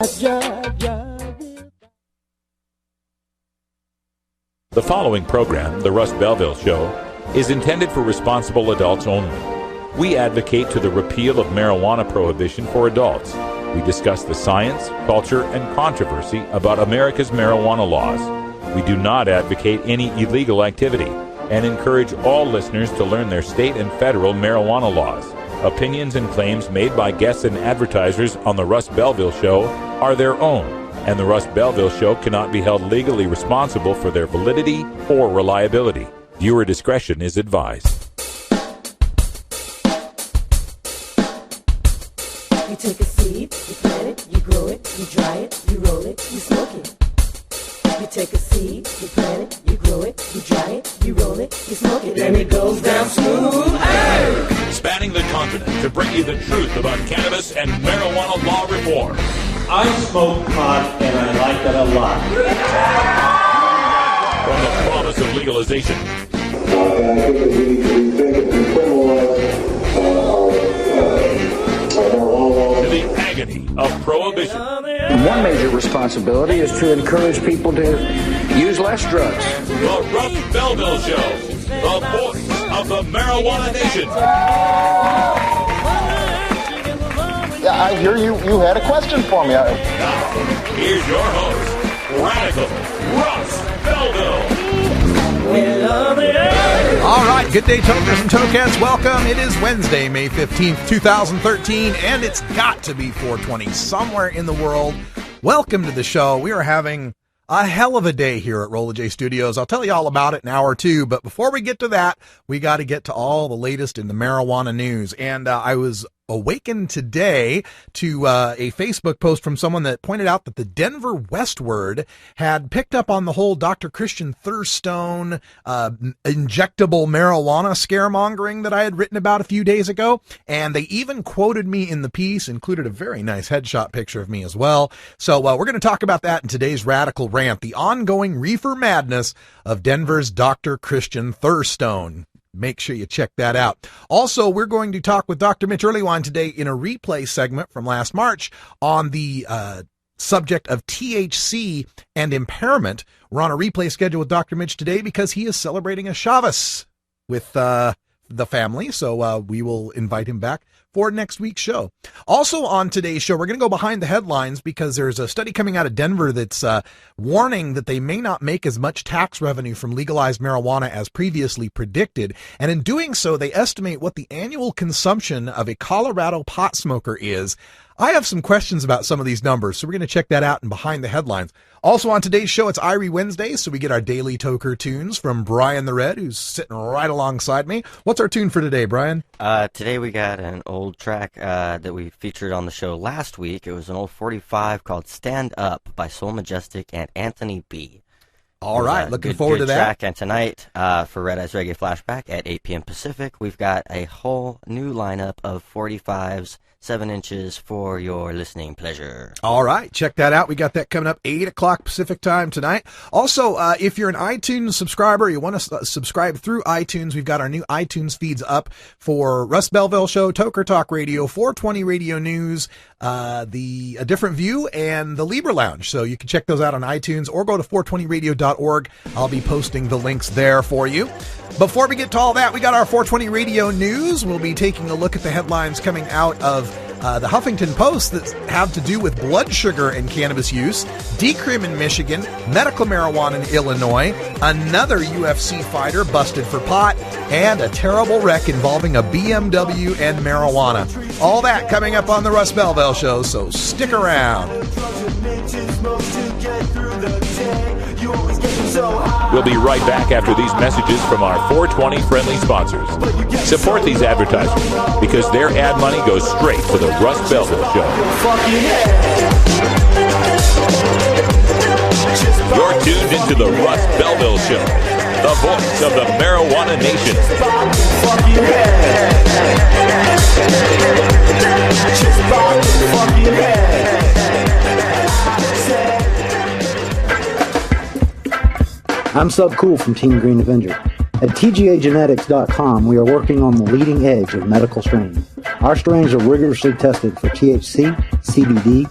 The following program, The Russ Belville Show, is intended for responsible adults only. We advocate to the repeal of marijuana prohibition for adults. We discuss the science, culture, and controversy about America's marijuana laws. We do not advocate any illegal activity and encourage all listeners to learn their state and federal marijuana laws. Opinions and claims made by guests and advertisers on The Russ Belville Show are their own, and The Russ Belville Show cannot be held legally responsible for their validity or reliability. Viewer discretion is advised. You take a seed, you plant it, you grow it, you dry it, you roll it, you smoke it. You take a seed, you plant it, you grow it, you dry it, you roll it, you smoke it, and it goes down smooth. Hey! Spanning the continent to bring you the truth about cannabis and marijuana law reform. I smoke pot and I like it a lot. From the promise of legalization I think that we think it can criminalize our marijuana. to the agony of prohibition. One major responsibility is to encourage people to use less drugs. The Russ Belville Show, the voice of the marijuana nation. Yeah, I hear you had a question for me. Now, here's your host, Radical Russ Belville. All right, good day, tokers and tokets. Welcome. It is Wednesday, May 15th, 2013, and it's got to be 420 somewhere in the world. Welcome to the show. We are having a hell of a day here at Rolla J Studios. I'll tell you all about it in hour two, but before we get to that, we got to get to all the latest in the marijuana news. And I was awakened today to a Facebook post from someone that pointed out that the Denver Westward had picked up on the whole Dr. Christian Thurstone injectable marijuana scaremongering that I had written about a few days ago, and they even quoted me in the piece, included a very nice headshot picture of me as well. So we're going to talk about that in today's Radical Rant, the ongoing reefer madness of Denver's Dr. Christian Thurstone. Make sure you check that out. Also, we're going to talk with Dr. Mitch Earlywine today in a replay segment from last March on the subject of THC and impairment. We're on a replay schedule with Dr. Mitch today because he is celebrating a Shabbos with the family, so we will invite him back for next week's show. Also on today's show, we're going to go behind the headlines because there's a study coming out of Denver that's warning that they may not make as much tax revenue from legalized marijuana as previously predicted. And in doing so, they estimate what the annual consumption of a Colorado pot smoker is. I have some questions about some of these numbers, so we're going to check that out in behind the headlines. Also on today's show, it's Irie Wednesday, so we get our daily toker tunes from Brian the Red, who's sitting right alongside me. What's our tune for today, Brian? Today we got an old track that we featured on the show last week. It was an old 45 called Stand Up by Soul Majestic and Anthony B. All right, looking forward to that. Track. And tonight, for Red Eyes Reggae Flashback at 8 p.m. Pacific, we've got a whole new lineup of 45s, 7 inches for your listening pleasure. All right, check that out. We got that coming up 8 o'clock Pacific time tonight. Also, if you're an iTunes subscriber, you want to subscribe through iTunes, we've got our new iTunes feeds up for Russ Belville Show, Toker Talk Radio, 420 Radio News, A Different View, and the Libra Lounge. So you can check those out on iTunes or go to 420radio.org. I'll be posting the links there for you. Before we get to all that, we got our 420 Radio News. We'll be taking a look at the headlines coming out of the Huffington Post that have to do with blood sugar and cannabis use, decrim in Michigan, medical marijuana in Illinois, another UFC fighter busted for pot, and a terrible wreck involving a BMW and marijuana. All that coming up on the Russ Belville Show, so stick around. We'll be right back after these messages from our 420 friendly sponsors. Support these advertisers because their ad money goes straight to the Russ Belville Show. You're tuned into the Russ Belville Show, the voice of the marijuana nation. I'm Sub Cool from Team Green Avenger. At TGAgenetics.com, we are working on the leading edge of medical strains. Our strains are rigorously tested for THC, CBD,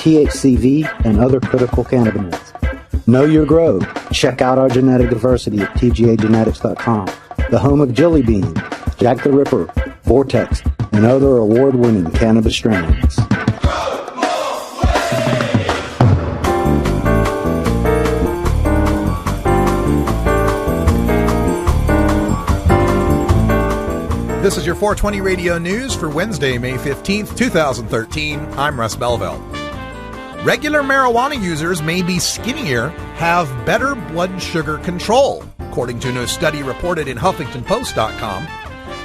THCV, and other critical cannabinoids. Know your grow. Check out our genetic diversity at tgagenetics.com, the home of Jelly Bean, Jack the Ripper, Vortex, and other award-winning cannabis strains. This is your 420 Radio News for Wednesday, May 15th, 2013. I'm Russ Belville. Regular marijuana users may be skinnier, have better blood sugar control, according to a new study reported in HuffingtonPost.com.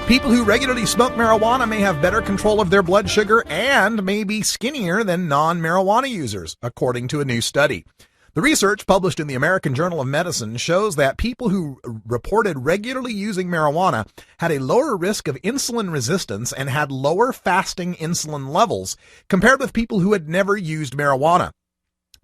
People who regularly smoke marijuana may have better control of their blood sugar and may be skinnier than non-marijuana users, according to a new study. The research published in the American Journal of Medicine shows that people who reported regularly using marijuana had a lower risk of insulin resistance and had lower fasting insulin levels compared with people who had never used marijuana.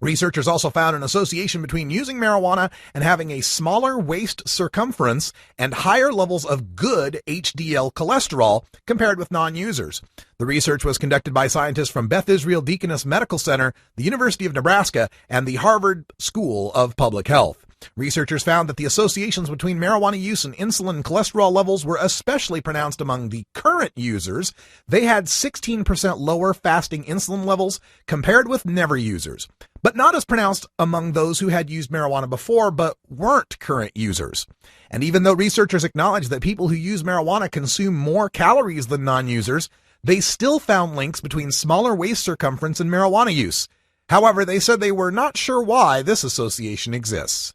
Researchers also found an association between using marijuana and having a smaller waist circumference and higher levels of good HDL cholesterol compared with non-users. The research was conducted by scientists from Beth Israel Deaconess Medical Center, the University of Nebraska, and the Harvard School of Public Health. Researchers found that the associations between marijuana use and insulin and cholesterol levels were especially pronounced among the current users. They had 16% lower fasting insulin levels compared with never users, but not as pronounced among those who had used marijuana before but weren't current users. And even though researchers acknowledge that people who use marijuana consume more calories than non-users, they still found links between smaller waist circumference and marijuana use. However, they said they were not sure why this association exists.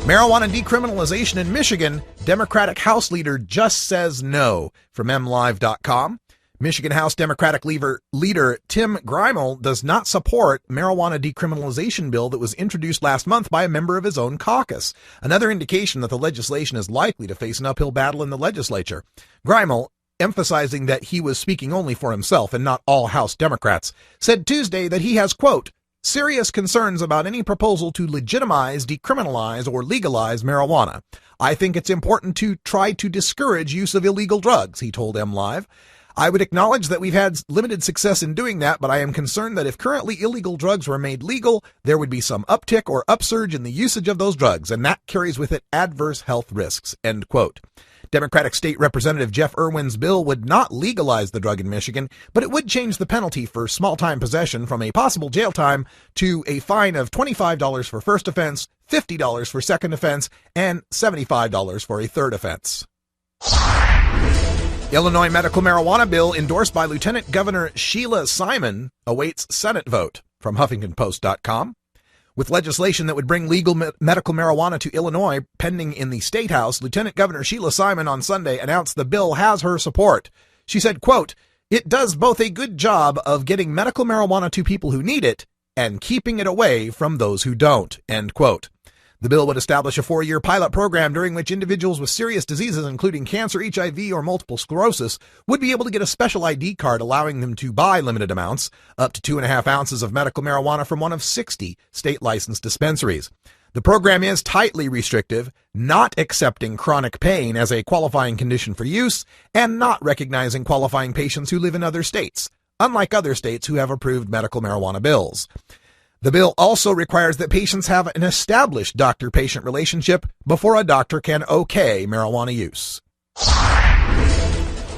Marijuana decriminalization in Michigan, Democratic House leader just says no, from MLive.com. Michigan House Democratic leader Tim Greimel does not support marijuana decriminalization bill that was introduced last month by a member of his own caucus, another indication that the legislation is likely to face an uphill battle in the legislature. Greimel, emphasizing that he was speaking only for himself and not all House Democrats, said Tuesday that he has, quote, serious concerns about any proposal to legitimize, decriminalize, or legalize marijuana. I think it's important to try to discourage use of illegal drugs, he told MLive. I would acknowledge that we've had limited success in doing that, but I am concerned that if currently illegal drugs were made legal, there would be some uptick or upsurge in the usage of those drugs, and that carries with it adverse health risks, end quote. Democratic State Representative Jeff Irwin's bill would not legalize the drug in Michigan, but it would change the penalty for small-time possession from a possible jail time to a fine of $25 for first offense, $50 for second offense, and $75 for a third offense. Illinois medical marijuana bill endorsed by Lieutenant Governor Sheila Simon awaits Senate vote, from HuffingtonPost.com. With legislation that would bring legal medical marijuana to Illinois pending in the State House, Lieutenant Governor Sheila Simon on Sunday announced the bill has her support. She said, quote, it does both a good job of getting medical marijuana to people who need it and keeping it away from those who don't, end quote. The bill would establish a 4-year pilot program during which individuals with serious diseases, including cancer, HIV, or multiple sclerosis, would be able to get a special ID card allowing them to buy limited amounts, up to 2.5 ounces of medical marijuana from one of 60 state-licensed dispensaries. The program is tightly restrictive, not accepting chronic pain as a qualifying condition for use, and not recognizing qualifying patients who live in other states, unlike other states who have approved medical marijuana bills. The bill also requires that patients have an established doctor-patient relationship before a doctor can okay marijuana use.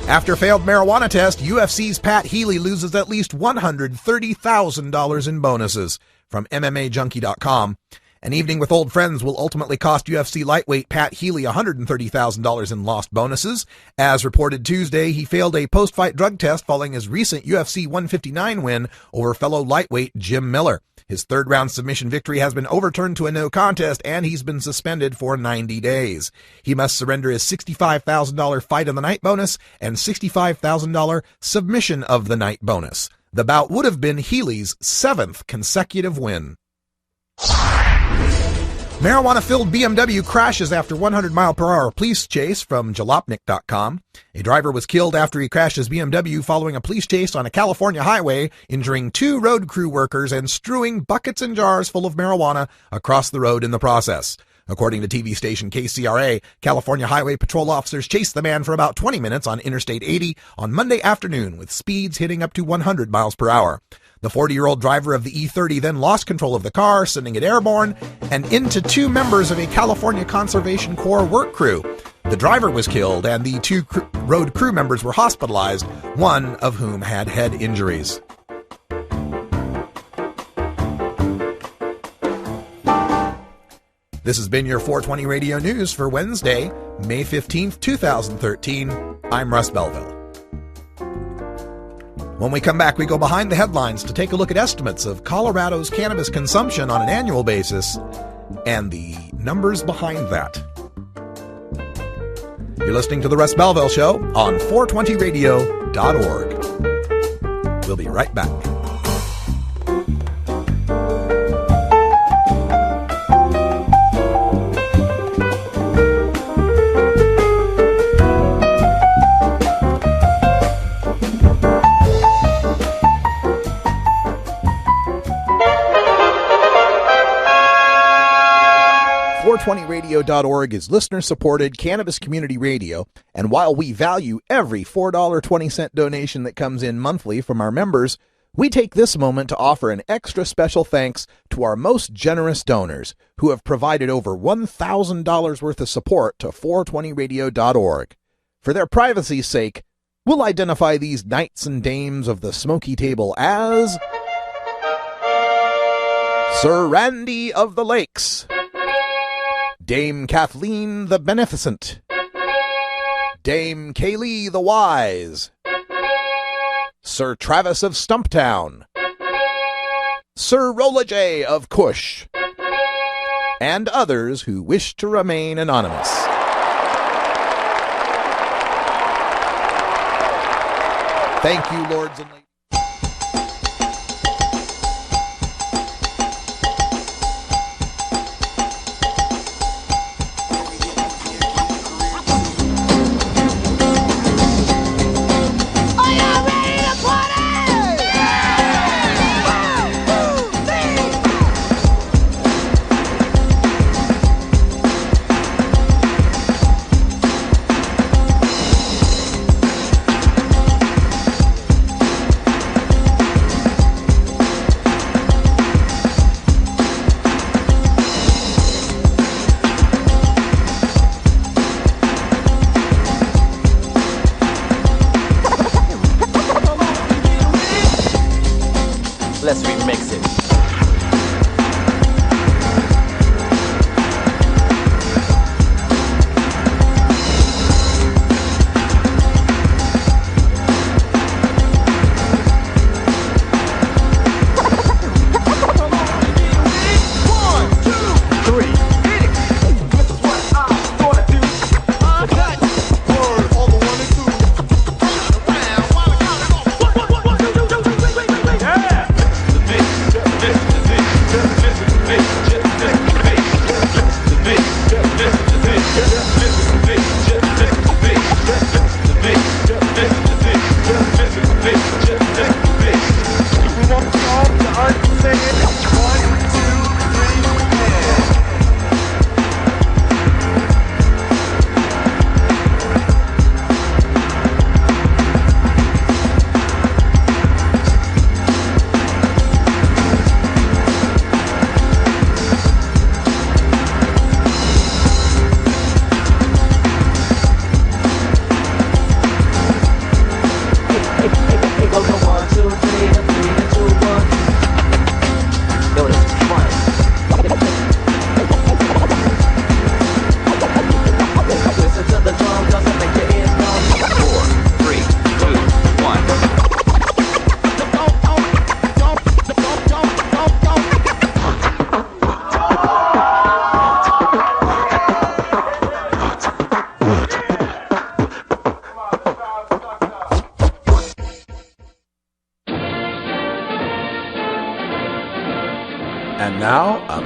After failed marijuana test, UFC's Pat Healy loses at least $130,000 in bonuses, from MMAJunkie.com. An evening with old friends will ultimately cost UFC lightweight Pat Healy $130,000 in lost bonuses. As reported Tuesday, he failed a post-fight drug test following his recent UFC 159 win over fellow lightweight Jim Miller. His third-round submission victory has been overturned to a no contest, and he's been suspended for 90 days. He must surrender his $65,000 fight of the night bonus and $65,000 submission of the night bonus. The bout would have been Healy's 7th consecutive win. Marijuana-filled BMW crashes after 100-mile-per-hour police chase, from Jalopnik.com. A driver was killed after he crashed his BMW following a police chase on a California highway, injuring 2 road crew workers and strewing buckets and jars full of marijuana across the road in the process. According to TV station KCRA, California Highway Patrol officers chased the man for about 20 minutes on Interstate 80 on Monday afternoon with speeds hitting up to 100 miles per hour. The 40-year-old driver of the E30 then lost control of the car, sending it airborne and into two members of a California Conservation Corps work crew. The driver was killed and the two road crew members were hospitalized, one of whom had head injuries. This has been your 420 Radio News for Wednesday, May 15th, 2013. I'm Russ Belville. When we come back, we go behind the headlines to take a look at estimates of Colorado's cannabis consumption on an annual basis and the numbers behind that. You're listening to The Russ Belville Show on 420radio.org. We'll be right back. .radio.org is listener-supported cannabis community radio, and while we value every $4.20 donation that comes in monthly from our members, we take this moment to offer an extra special thanks to our most generous donors who have provided over $1,000 worth of support to 420radio.org. For their privacy's sake, we'll identify these knights and dames of the smoky table as Sir Randy of the Lakes, Dame Kathleen the Beneficent, Dame Kaylee the Wise, Sir Travis of Stumptown, Sir Rolla J of Cush, and others who wish to remain anonymous. Thank you, lords and ladies. Let's remix it.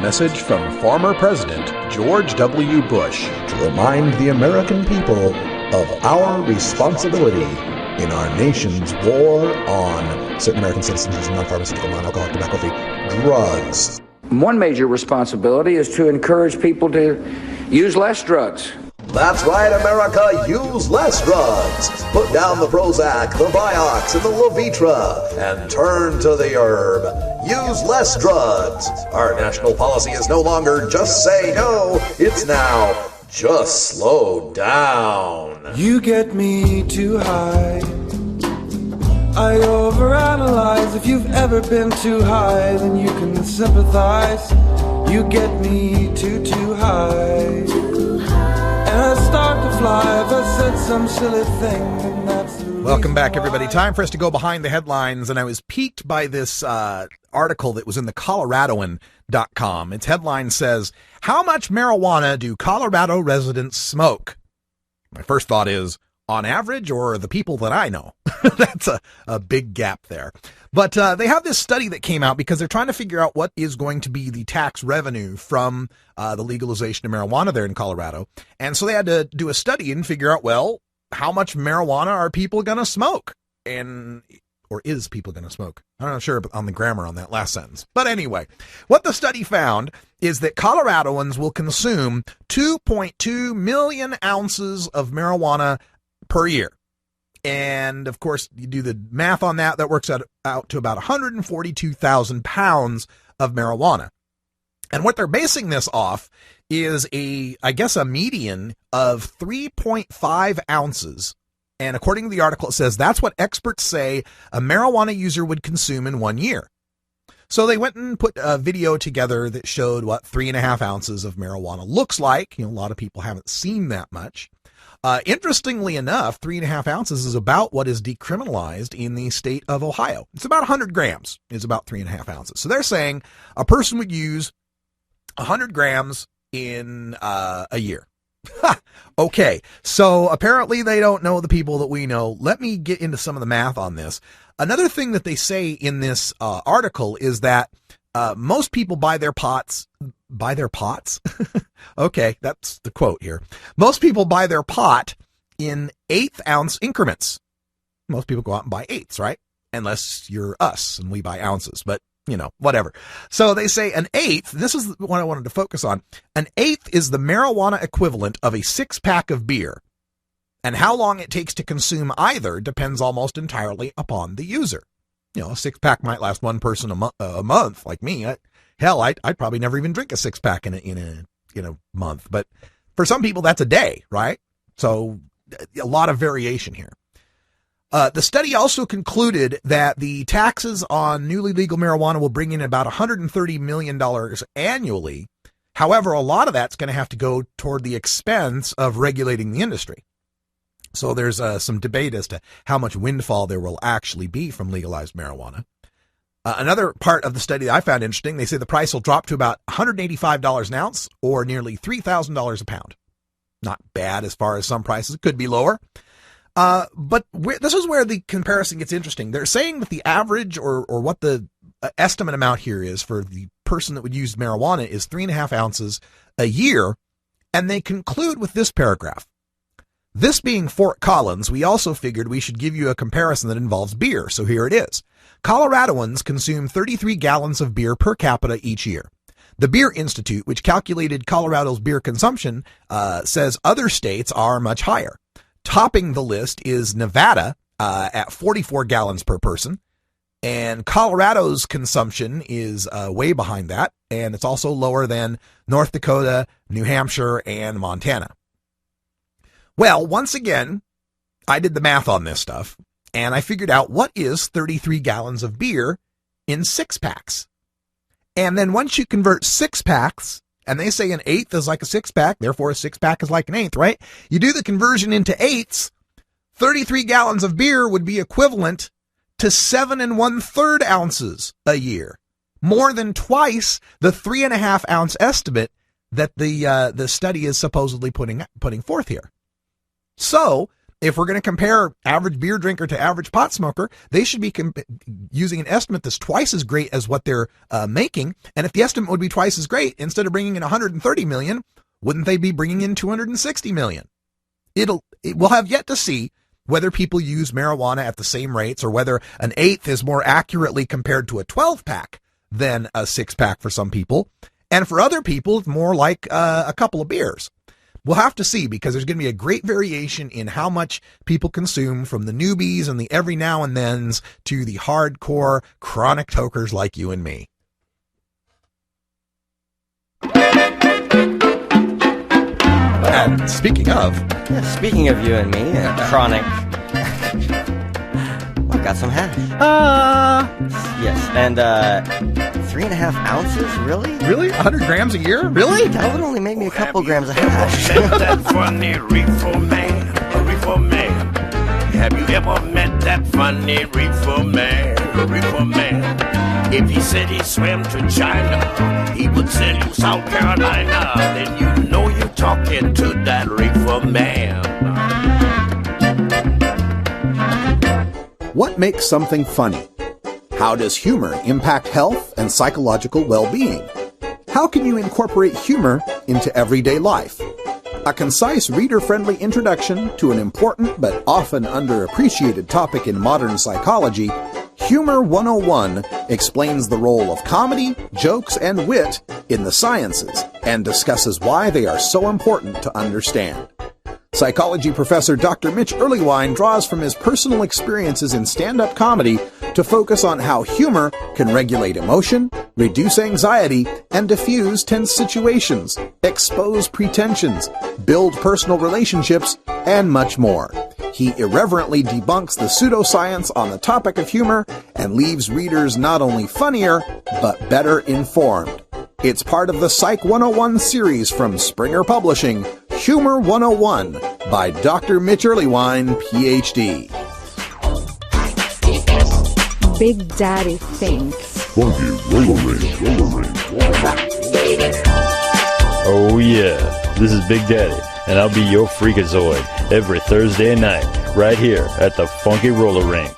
Message from former President George W. Bush to remind the American people of our responsibility in our nation's war on certain American citizens using non-pharmaceutical, non-alcoholic, tobacco-free drugs. One major responsibility is to encourage people to use less drugs. That's right, America, use less drugs. Put down the Prozac, the Vioxx, and the Levitra, and turn to the herb. Use less drugs. Our national policy is no longer just say no, it's now just slow down. You get me too high. I overanalyze. If you've ever been too high, then you can sympathize. You get me too high. And I start to fly. If I said some silly thing, then that's the Welcome back, everybody. Time for us to go behind the headlines, and I was piqued by this article that was in the Coloradoan.com. Its headline says, "How much marijuana do Colorado residents smoke?" My first thought is, on average, or the people that I know? That's a big gap there. But they have this study that came out because they're trying to figure out what is going to be the tax revenue from the legalization of marijuana there in Colorado. And so they had to do a study and figure out, well, how much marijuana are people going to smoke? Or is people going to smoke? I'm not sure on the grammar on that last sentence. But anyway, what the study found is that Coloradoans will consume 2.2 million ounces of marijuana per year. And of course, you do the math on that, that works out to about 142,000 pounds of marijuana. And what they're basing this off is a median of 3.5 ounces. And according to the article, it says that's what experts say a marijuana user would consume in 1 year. So they went and put a video together that showed what 3.5 ounces of marijuana looks like. You know, a lot of people haven't seen that much. Interestingly enough, 3.5 ounces is about what is decriminalized in the state of Ohio. It's about 100 grams is about 3.5 ounces. So they're saying a person would use 100 grams in a year. Okay, so apparently they don't know the people that we know. Let me get into some of the math on this. Another thing that they say in this article is that most people buy their pots. Okay, that's the quote here. Most people buy their pot in 1/8 ounce increments. Most people go out and buy eighths, right? Unless you're us and we buy ounces, but you know, whatever. So they say an eighth, this is what I wanted to focus on. An eighth is the marijuana equivalent of a 6-pack of beer. And how long it takes to consume either depends almost entirely upon the user. You know, a 6-pack might last one person a month, like me. I'd probably never even drink a 6-pack in a month. But for some people, that's a day, right? So a lot of variation here. The study also concluded that the taxes on newly legal marijuana will bring in about $130 million annually. However, a lot of that's going to have to go toward the expense of regulating the industry. So there's some debate as to how much windfall there will actually be from legalized marijuana. Another part of the study that I found interesting, they say the price will drop to about $185 an ounce or nearly $3,000 a pound. Not bad as far as some prices. It could be lower. But this is where the comparison gets interesting. They're saying that the average or what the estimate amount here is for the person that would use marijuana is 3.5 ounces a year. And they conclude with this paragraph. This being Fort Collins, we also figured we should give you a comparison that involves beer. So here it is. Coloradoans consume 33 gallons of beer per capita each year. The Beer Institute, which calculated Colorado's beer consumption, says other states are much higher. Topping the list is Nevada at 44 gallons per person. And Colorado's consumption is way behind that. And it's also lower than North Dakota, New Hampshire, and Montana. Well, once again, I did the math on this stuff. And I figured out what is 33 gallons of beer in 6-packs. And then once you convert 6-packs, and they say an eighth is like a 6-pack, therefore a 6-pack is like an eighth, right? You do the conversion into eighths, 33 gallons of beer would be equivalent to 7 1/3 ounces a year. More than twice the 3.5 ounce estimate that the study is supposedly putting forth here. So, if we're going to compare average beer drinker to average pot smoker, they should be using an estimate that's twice as great as what they're making. And if the estimate would be twice as great, instead of bringing in 130 million, wouldn't they be bringing in 260 million? We'll have yet to see whether people use marijuana at the same rates or whether an eighth is more accurately compared to a 12-pack than a six-pack for some people. And for other people, it's more like a couple of beers. We'll have to see, because there's going to be a great variation in how much people consume, from the newbies and the every now and thens to the hardcore chronic tokers like you and me. And speaking of you and me, chronic. I've got some hash. Yes, and 3.5 ounces, really? Really? 100 grams a year? Really? That would only make me a couple grams of hash. That funny reefer man, a reefer man. Have you ever met that funny reefer man, a reefer man? If he said he swam to China, he would sell you South Carolina. Then you know you're talking to that reefer man. What makes something funny? How does humor impact health and psychological well-being? How can you incorporate humor into everyday life? A concise, reader-friendly introduction to an important but often underappreciated topic in modern psychology, Humor 101 explains the role of comedy, jokes, and wit in the sciences and discusses why they are so important to understand. Psychology professor Dr. Mitch Earlywine draws from his personal experiences in stand-up comedy to focus on how humor can regulate emotion, reduce anxiety, and diffuse tense situations, expose pretensions, build personal relationships, and much more. He irreverently debunks the pseudoscience on the topic of humor and leaves readers not only funnier, but better informed. It's part of the Psych 101 series from Springer Publishing, Humor 101 by Dr. Mitch Earlywine, Ph.D. Big Daddy thinks. Funky roller ring. Oh yeah, this is Big Daddy, and I'll be your freakazoid every Thursday night, right here at the Funky Roller Ring.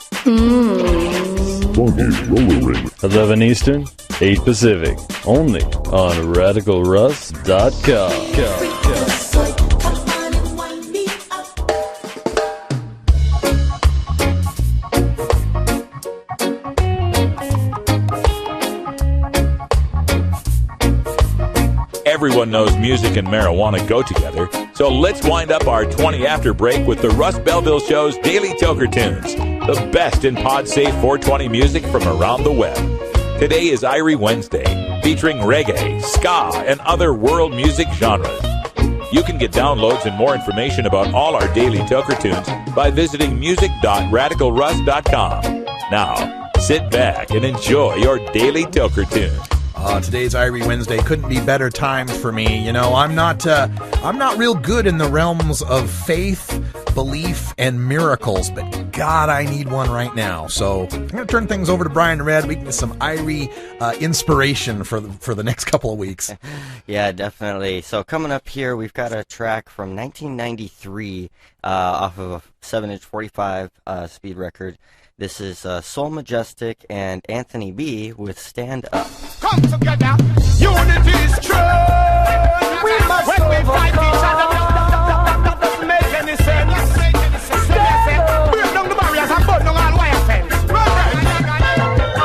Funky Roller Ring. 11 Eastern, 8 Pacific, only on RadicalRuss.com. Everyone knows music and marijuana go together, so let's wind up our 20 after break with the Russ Belville Show's Daily Toker Tunes, the best in pod-safe 420 music from around the web. Today is Irie Wednesday, featuring reggae, ska, and other world music genres. You can get downloads and more information about all our Daily Toker Tunes by visiting music.radicalruss.com. Now, sit back and enjoy your Daily Toker Tune. Today's Irie Wednesday couldn't be better timed for me. You know, I'm not real good in the realms of faith, belief, and miracles, but God, I need one right now. So I'm going to turn things over to Brian Red. We can get some Irie inspiration for the next couple of weeks. Yeah, definitely. So coming up here, we've got a track from 1993 off of a 7-inch 45 speed record. This is Soul Majestic and Anthony B with Stand Up. Come together, unity is true. We must when we fight each other, that doesn't make any sense. Break down the barriers and burn down all wire fence.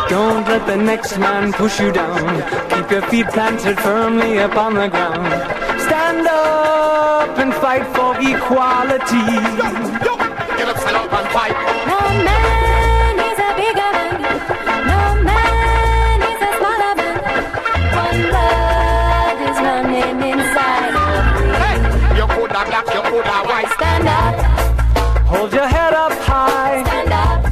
Don't let the next man push you down. Keep your feet planted firmly upon the ground. Stand up and fight for equality. Get up, stand up and fight. No man is a bigger man. No man is a smaller man. One blood is running inside of me. Hey, you could have black, you could have white. Stand up. Hold your head up high. Stand up.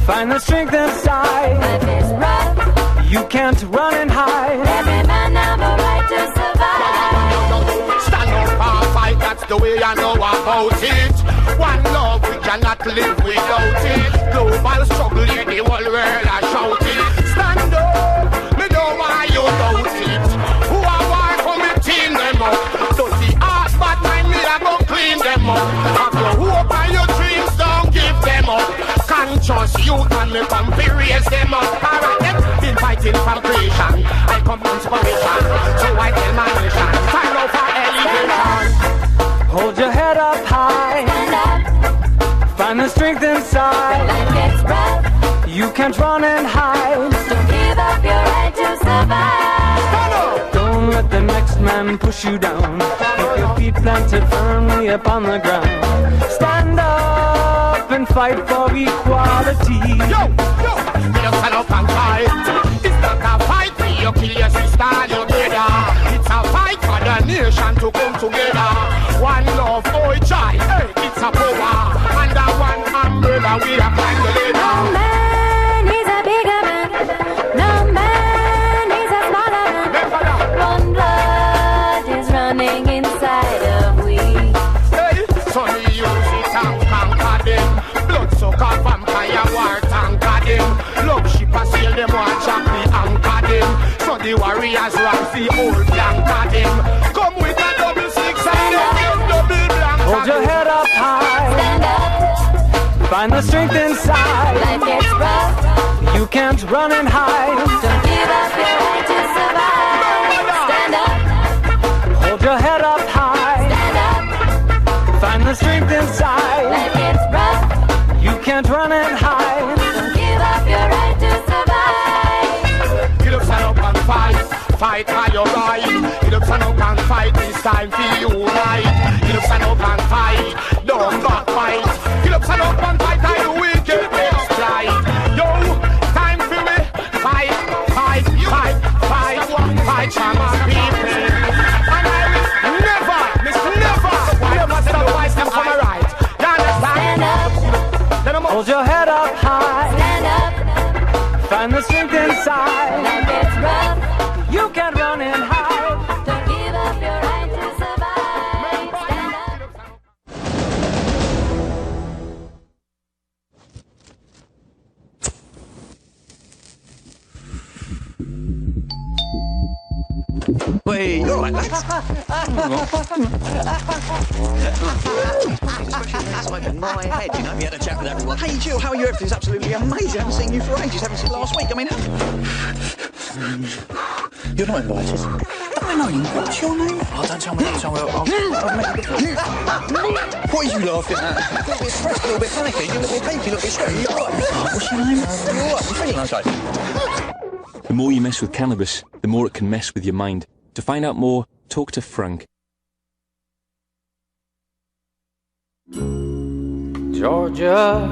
Find the strength inside. Life is rough. You can't run and hide. Every man have a right to survive. Stand up and fight, that's the way I know about it. One love, we cannot live without it. Global struggle, yeah, the whole world are shouting. Stand up, me know why you doubt it. Who are why for me team them up? Don't see art, bad mind, me I go clean them up. Have your hope and your dreams, don't give them up. Conscious youth and me come to raise them up. Alright, them been fighting from creation. I come from inspiration, so I tell my nation, time out for elevation. Hold your head up high. Stand up. Find the strength inside. Life gets rough. You can't run and hide. Don't give up your right to and push you down. Keep your feet planted firmly upon the ground. Stand up and fight for equality. Yo, get stand up and fight. It's not a fight for you kill your sister and your brother. It's a fight for the nation to come together. One love, boy, child, hey, it's a power. Under one umbrella, we are climb the ladder. No man is a bigger man. No man is a smaller man. One blood is running inside of we. Hey, so we use it and conquer them. Blood sucker vampire war tanker them. Love ship a sail them one chop the anchor them. So the warriors rise the old blank them. Come with a double six and them double blank. Hold your head up high. Stand up. Find the strength inside. Life gets rough. You can't run and hide. Don't give up your right to survive. Stand up. Hold your head up high. Stand up. Find the strength inside. Life gets rough. You can't run and hide. Don't give up your right to survive. Get up, stand up and fight. Fight for your right. Get up, stand up and fight. It's time for you right. Get up, stand up and fight. Don't back fight. Get up, stand up and fight. I will get next flight. Yo, time for me. Fight, fight, fight, fight, fight for my people. And I will never sacrifice them for my right. You understand? Stand up. Hold your head up high. Stand up. Find the strength inside. Life gets rough. You can't run and hide. Don't give up your right to survive. Stand up. Wait, you're all right, lads. My head, you know, we had a chat with everyone. Hey, Jill, how are you? Everything's absolutely amazing. I haven't seen you for ages. Haven't seen you last week. I mean, you're not invited. I know you. What's your name? Oh, don't tell me. Don't tell me. I'll make you. What are you laughing at? A little bit stressed, a little bit panicky, a little bit panicky, a little bit stressed. You all right? What's your name? You all right? You feeling okay? The more you mess with cannabis, the more it can mess with your mind. To find out more, talk to Frank. Georgia.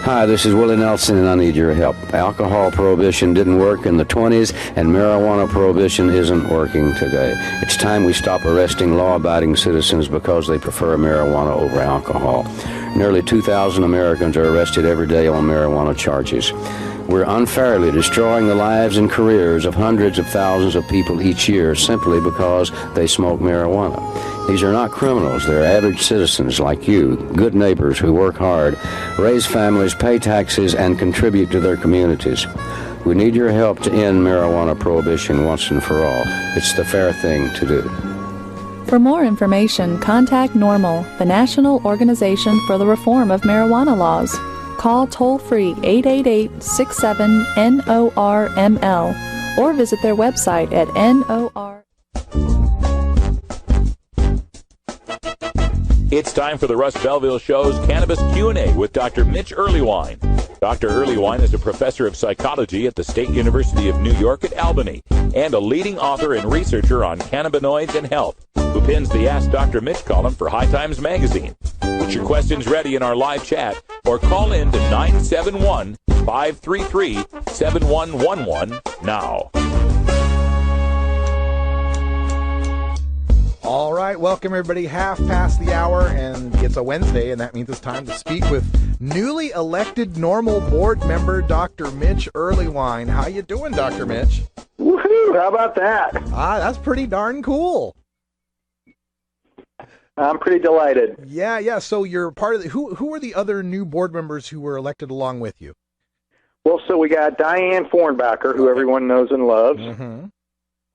Hi, this is Willie Nelson, and I need your help. Alcohol prohibition didn't work in the 20s, and marijuana prohibition isn't working today. It's time we stop arresting law-abiding citizens because they prefer marijuana over alcohol. Nearly 2,000 Americans are arrested every day on marijuana charges. We're unfairly destroying the lives and careers of hundreds of thousands of people each year simply because they smoke marijuana. These are not criminals. They're average citizens like you, good neighbors who work hard, raise families, pay taxes, and contribute to their communities. We need your help to end marijuana prohibition once and for all. It's the fair thing to do. For more information, contact NORML, the National Organization for the Reform of Marijuana Laws. Call toll-free 888-67-NORML or visit their website at NOR. It's time for the Russ Belville Show's Cannabis Q&A with Dr. Mitch Earlywine. Dr. Earlywine is a professor of psychology at the State University of New York at Albany and a leading author and researcher on cannabinoids and health, who pins the Ask Dr. Mitch column for High Times magazine. Get your questions ready in our live chat or call in to 971-533-7111 now. All right, welcome everybody. Half past the hour, and it's a Wednesday, and that means it's time to speak with newly elected NORML board member Dr. Mitch Earlywine. How you doing, Dr. Mitch? Woohoo! How about that? That's pretty darn cool. I'm pretty delighted. Yeah. So you're part of the, who are the other new board members who were elected along with you? Well, so we got Diane Fornbacher, who everyone knows and loves. Mm-hmm.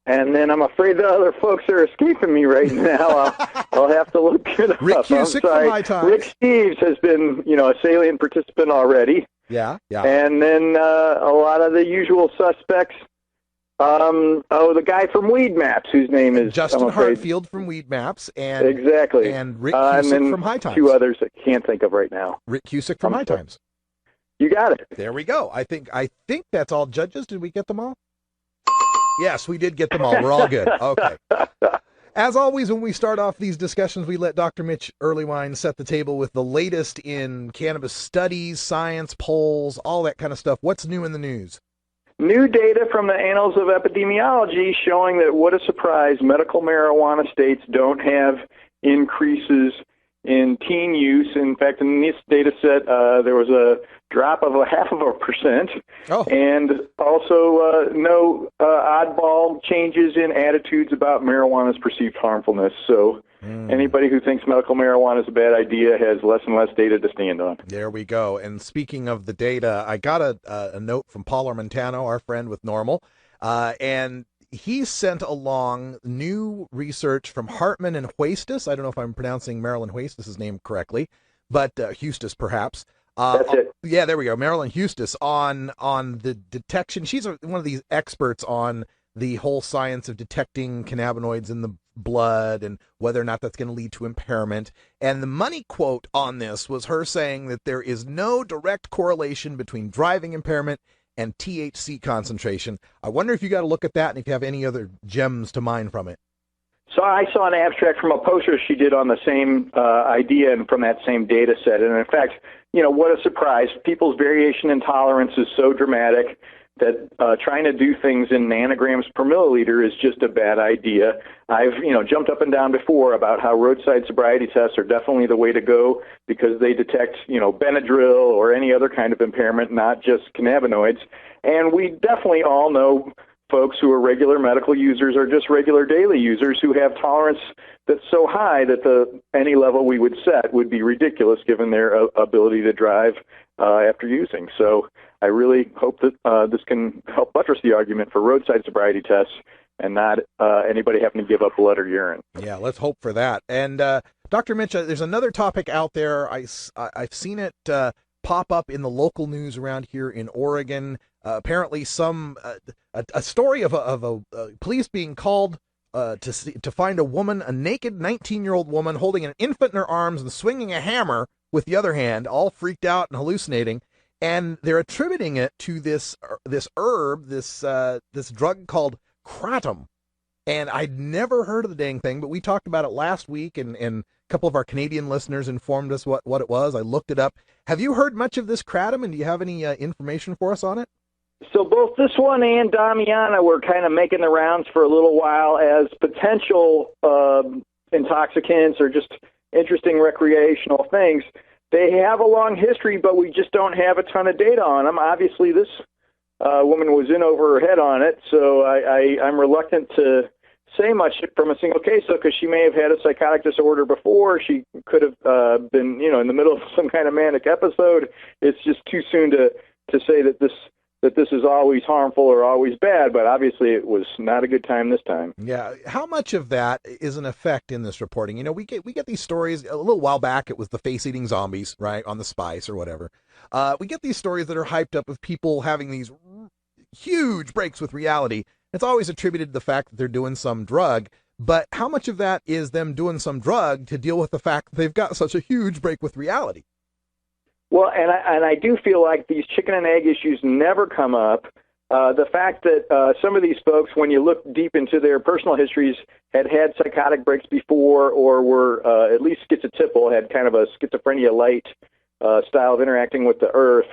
And then I'm afraid the other folks are escaping me right now. I'll have to look it up. Rick Cusick from High Times. Rick Steves has been, a salient participant already. Yeah. And then a lot of the usual suspects. The guy from Weed Maps, whose name is Justin Hartfield from Weed Maps, and exactly, and Rick Cusick from High Times. Two others I can't think of right now. Rick Cusick from High Times. You got it. There we go. I think that's all judges. Did we get them all? Yes, we did get them all. We're all good. Okay. As always, when we start off these discussions, we let Dr. Mitch Earlywine set the table with the latest in cannabis studies, science, polls, all that kind of stuff. What's new in the news? New data from the Annals of Epidemiology showing that, what a surprise, medical marijuana states don't have increases in teen use. In fact, in this data set, there was a drop of 0.5%, and also no oddball changes in attitudes about marijuana's perceived harmfulness. So anybody who thinks medical marijuana is a bad idea has less and less data to stand on. There we go. And speaking of the data, I got a note from Paul Armentano, our friend with Normal, and he sent along new research from Hartman and Huestis. I don't know if I'm pronouncing Marilyn Huestis' name correctly, but Huestis perhaps. That's it. Yeah, there we go. Marilyn Huestis on the detection. She's one of these experts on the whole science of detecting cannabinoids in the blood and whether or not that's going to lead to impairment. And the money quote on this was her saying that there is no direct correlation between driving impairment and THC concentration. I wonder if you got to look at that and if you have any other gems to mine from it. So I saw an abstract from a poster she did on the same idea and from that same data set. And in fact, what a surprise. People's variation in tolerance is so dramatic that trying to do things in nanograms per milliliter is just a bad idea. I've, jumped up and down before about how roadside sobriety tests are definitely the way to go because they detect, Benadryl or any other kind of impairment, not just cannabinoids. And we definitely all know folks who are regular medical users or just regular daily users who have tolerance that's so high that any level we would set would be ridiculous given their ability to drive after using. So I really hope that this can help buttress the argument for roadside sobriety tests and not anybody having to give up blood or urine. Yeah, let's hope for that. And Dr. Mitch, there's another topic out there. I've seen it pop up in the local news around here in Oregon. Apparently, a story of a police being called to find a woman, a naked 19-year-old woman holding an infant in her arms and swinging a hammer with the other hand, all freaked out and hallucinating. And they're attributing it to this herb, this drug called kratom. And I'd never heard of the dang thing, but we talked about it last week, and a couple of our Canadian listeners informed us what it was. I looked it up. Have you heard much of this kratom, and do you have any information for us on it? So both this one and Damiana were kind of making the rounds for a little while as potential intoxicants or just interesting recreational things. They have a long history, but we just don't have a ton of data on them. Obviously, this woman was in over her head on it, so I'm reluctant to say much from a single case, though, because she may have had a psychotic disorder before. She could have been, in the middle of some kind of manic episode. It's just too soon to say that this is always harmful or always bad, but obviously it was not a good time this time. Yeah. How much of that is an effect in this reporting? We get these stories. A little while back, it was the face-eating zombies, right, on the Spice or whatever. We get these stories that are hyped up of people having these huge breaks with reality. It's always attributed to the fact that they're doing some drug, but how much of that is them doing some drug to deal with the fact that they've got such a huge break with reality? Well, and I do feel like these chicken and egg issues never come up. The fact that some of these folks, when you look deep into their personal histories, had psychotic breaks before or were at least schizotypal, had kind of a schizophrenia-light style of interacting with the earth,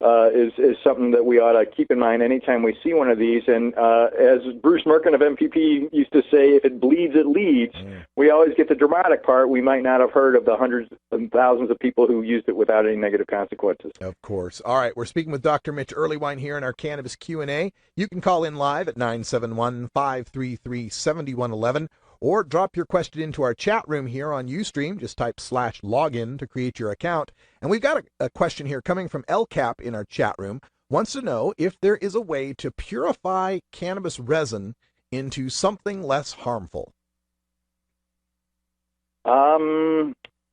is something that we ought to keep in mind anytime we see one of these. And as Bruce Merkin of MPP used to say, if it bleeds, it leads. We always get the dramatic part. We might not have heard of the hundreds and thousands of people who used it without any negative consequences. Of course. All right, we're speaking with Dr. Mitch Earlywine here in our Cannabis Q&A. You can call in live at 971-533-7111 or drop your question into our chat room here on Ustream. Just type /login to create your account. And we've got a question here coming from LCAP in our chat room. Wants to know if there is a way to purify cannabis resin into something less harmful.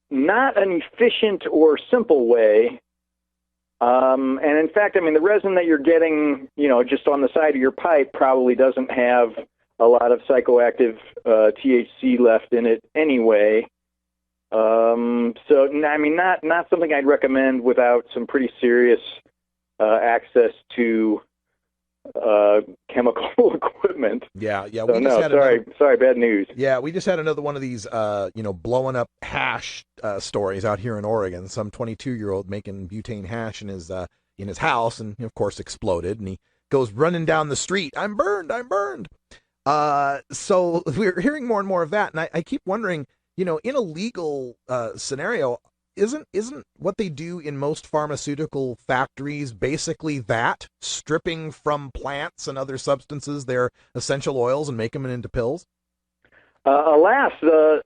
Not an efficient or simple way. And in fact, the resin that you're getting, just on the side of your pipe probably doesn't have a lot of psychoactive THC left in it anyway. So, not something I'd recommend without some pretty serious access to chemical equipment. Yeah. So, We just had sorry, bad news. Yeah, we just had another one of these, blowing up hash stories out here in Oregon. Some 22-year-old making butane hash in his house, and of course exploded, and he goes running down the street. I'm burned. So we're hearing more and more of that, and I keep wondering, in a legal scenario, isn't what they do in most pharmaceutical factories basically that, stripping from plants and other substances their essential oils and making them into pills? Alas,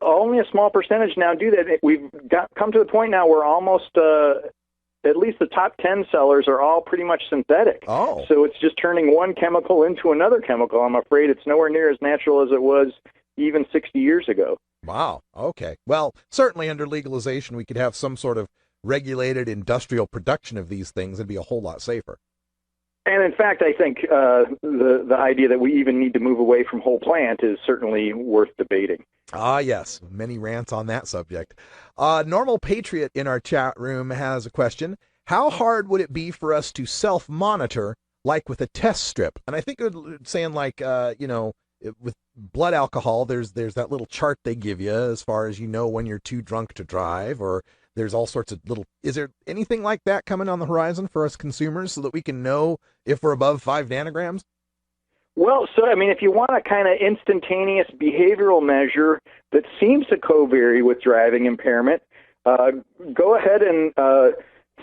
only a small percentage now do that. We've come to the point now where almost at least the top 10 sellers are all pretty much synthetic. Oh. So it's just turning one chemical into another chemical. I'm afraid it's nowhere near as natural as it was even 60 years ago. Wow. Okay. Well, certainly under legalization, we could have some sort of regulated industrial production of these things and be a whole lot safer. And in fact, I think the idea that we even need to move away from whole plant is certainly worth debating. Ah, yes. Many rants on that subject. Normal Patriot in our chat room has a question. How hard would it be for us to self-monitor, like with a test strip? And I think it would saying like, with blood alcohol, there's that little chart they give you as far as when you're too drunk to drive, or there's all sorts of is there anything like that coming on the horizon for us consumers so that we can know if we're above 5 nanograms? Well, so, if you want a kind of instantaneous behavioral measure that seems to co-vary with driving impairment, go ahead and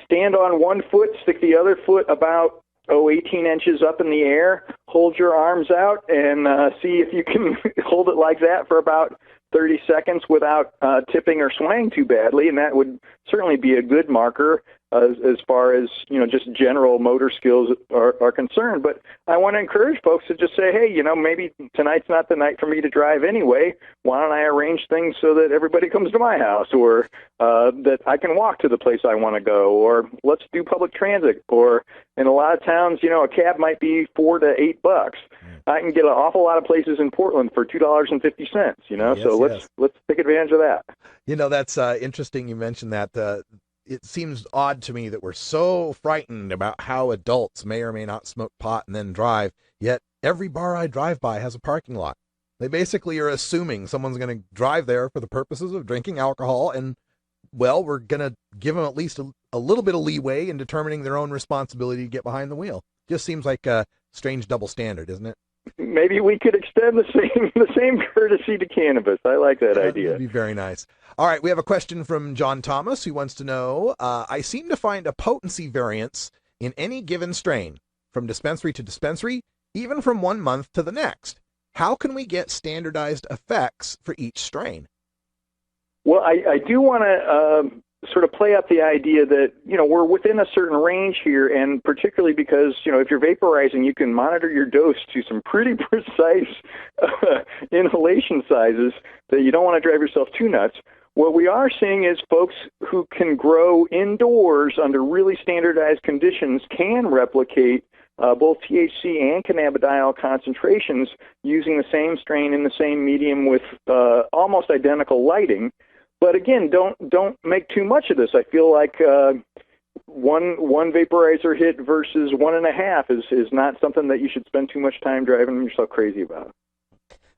stand on one foot, stick the other foot about 18 inches up in the air, hold your arms out, and see if you can hold it like that for about 30 seconds without tipping or swaying too badly, and that would certainly be a good marker as far as just general motor skills are concerned. But I want to encourage folks to just say, hey, maybe tonight's not the night for me to drive anyway. Why don't I arrange things so that everybody comes to my house, or that I can walk to the place I want to go, or let's do public transit, or in a lot of towns, a cab might be $4 to $8. I can get an awful lot of places in Portland for $2.50. So let's take advantage of that. That's interesting. You mentioned that. It seems odd to me that we're so frightened about how adults may or may not smoke pot and then drive, yet every bar I drive by has a parking lot. They basically are assuming someone's going to drive there for the purposes of drinking alcohol, and, well, we're going to give them at least a little bit of leeway in determining their own responsibility to get behind the wheel. Just seems like a strange double standard, isn't it? Maybe we could extend the same courtesy to cannabis. I like that idea. That'd be very nice. All right, we have a question from John Thomas, who wants to know, I seem to find a potency variance in any given strain, from dispensary to dispensary, even from 1 month to the next. How can we get standardized effects for each strain? Well, I do want to sort of play up the idea that, we're within a certain range here, and particularly because, if you're vaporizing, you can monitor your dose to some pretty precise inhalation sizes that you don't want to drive yourself too nuts. What we are seeing is folks who can grow indoors under really standardized conditions can replicate both THC and cannabidiol concentrations using the same strain in the same medium with almost identical lighting. But again, don't make too much of this. I feel like one vaporizer hit versus 1.5 is not something that you should spend too much time driving yourself crazy about.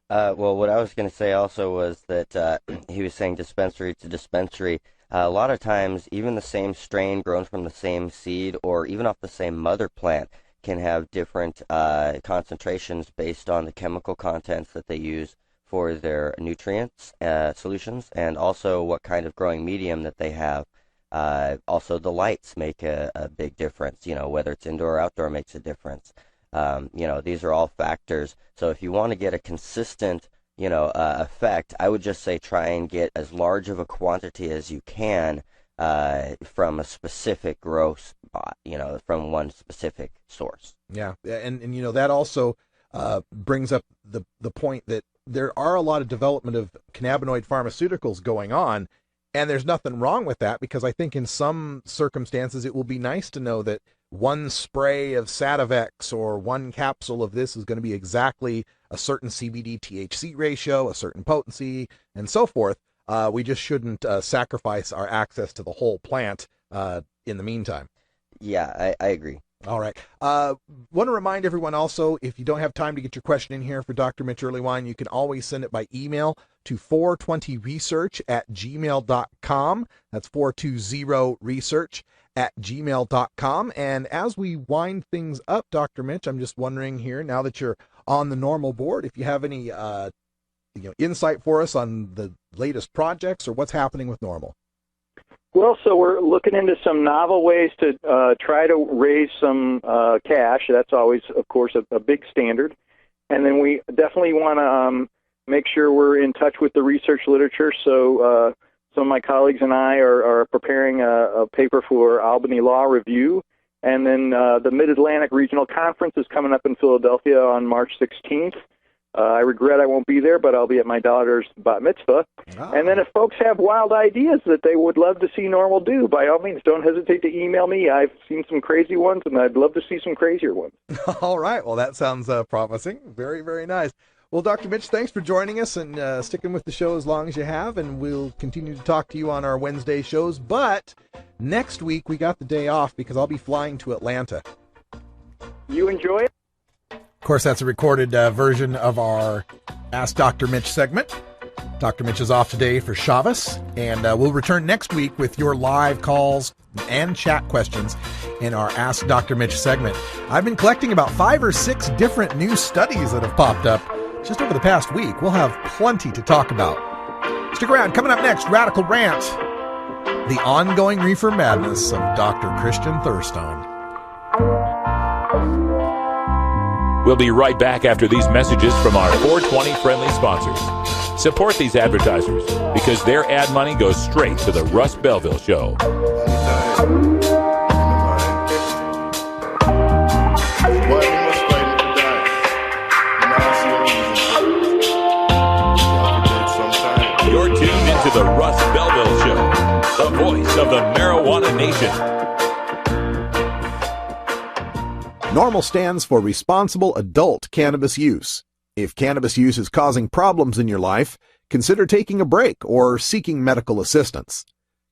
Well, what I was going to say also was that he was saying dispensary to dispensary. A lot of times, even the same strain grown from the same seed or even off the same mother plant can have different concentrations based on the chemical contents that they use for their nutrients solutions, and also what kind of growing medium that they have. Also, the lights make a big difference. Whether it's indoor or outdoor makes a difference. These are all factors. So if you want to get a consistent, effect, I would just say try and get as large of a quantity as you can from a specific growth spot, from one specific source. Yeah, and that also brings up the point that there are a lot of development of cannabinoid pharmaceuticals going on, and there's nothing wrong with that, because I think in some circumstances it will be nice to know that one spray of Sativex or one capsule of this is going to be exactly a certain CBD-THC ratio, a certain potency, and so forth. We just shouldn't sacrifice our access to the whole plant in the meantime. Yeah, I agree. All right. Want to remind everyone also, if you don't have time to get your question in here for Dr. Mitch Earlywine, you can always send it by email to 420research@gmail.com. That's 420research@gmail.com. And as we wind things up, Dr. Mitch, I'm just wondering here, now that you're on the normal board, if you have any insight for us on the latest projects or what's happening with normal. Well, so we're looking into some novel ways to try to raise some cash. That's always, of course, a big standard. And then we definitely want to make sure we're in touch with the research literature. So some of my colleagues and I are preparing a paper for Albany Law Review. And then the Mid-Atlantic Regional Conference is coming up in Philadelphia on March 16th. I regret I won't be there, but I'll be at my daughter's bat mitzvah. Oh. And then if folks have wild ideas that they would love to see Normal do, by all means, don't hesitate to email me. I've seen some crazy ones, and I'd love to see some crazier ones. All right. Well, that sounds promising. Very, very nice. Well, Dr. Mitch, thanks for joining us and sticking with the show as long as you have, and we'll continue to talk to you on our Wednesday shows. But next week, we got the day off because I'll be flying to Atlanta. You enjoy it? Of course, that's a recorded version of our Ask Dr. Mitch segment. Dr. Mitch is off today for Shabbos, and we'll return next week with your live calls and chat questions in our Ask Dr. Mitch segment. I've been collecting about 5 or 6 different new studies that have popped up just over the past week. We'll have plenty to talk about. Stick around. Coming up next, Radical Rant, the ongoing reefer madness of Dr. Christian Thurstone. We'll be right back after these messages from our 420 friendly sponsors. Support these advertisers because their ad money goes straight to the Russ Belville Show. You're tuned into the Russ Belville Show, the voice of the marijuana nation. Normal stands for responsible adult cannabis use. If cannabis use is causing problems in your life, consider taking a break or seeking medical assistance.